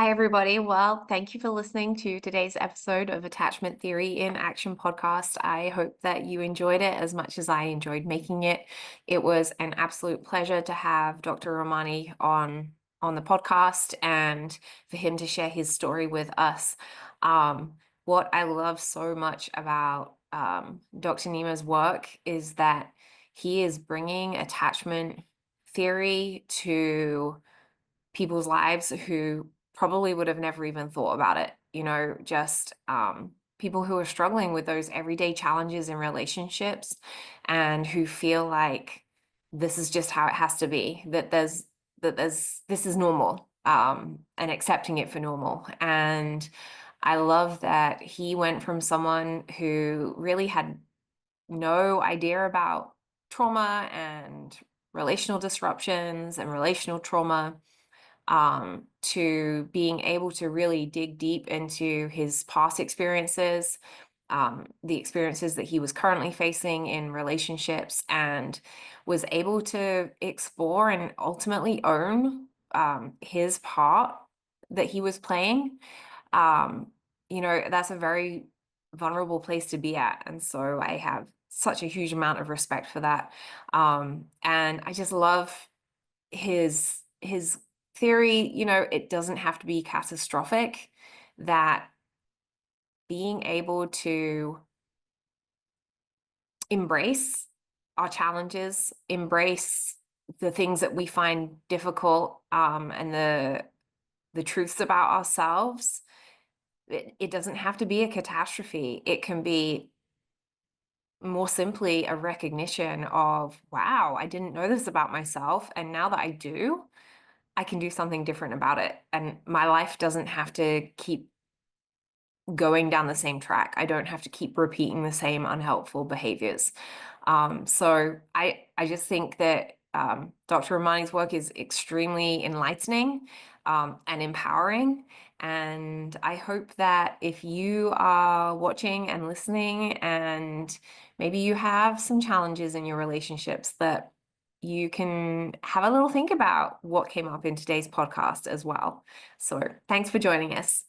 Hi, everybody. Well, thank you for listening to today's episode of Attachment Theory in Action podcast. I hope that you enjoyed it as much as I enjoyed making it. It was an absolute pleasure to have Dr. Rahmany on the podcast and for him to share his story with us. What I love so much about Dr. Nima's work is that he is bringing attachment theory to people's lives who probably would have never even thought about it. Just people who are struggling with those everyday challenges in relationships and who feel like this is just how it has to be, that this is normal, and accepting it for normal. And I love that he went from someone who really had no idea about trauma and relational disruptions and relational trauma, to being able to really dig deep into his past experiences, the experiences that he was currently facing in relationships, and was able to explore and ultimately own his part that he was playing. That's a very vulnerable place to be at. And so I have such a huge amount of respect for that. And I just love his theory. It doesn't have to be catastrophic, that being able to embrace our challenges, embrace the things that we find difficult, and the truths about ourselves. It doesn't have to be a catastrophe. It can be more simply a recognition of, wow, I didn't know this about myself. And now that I do, I can do something different about it. And my life doesn't have to keep going down the same track. I don't have to keep repeating the same unhelpful behaviors. So I just think that Dr. Ramani's work is extremely enlightening, and empowering. And I hope that if you are watching and listening, and maybe you have some challenges in your relationships, that you can have a little think about what came up in today's podcast as well. So thanks for joining us.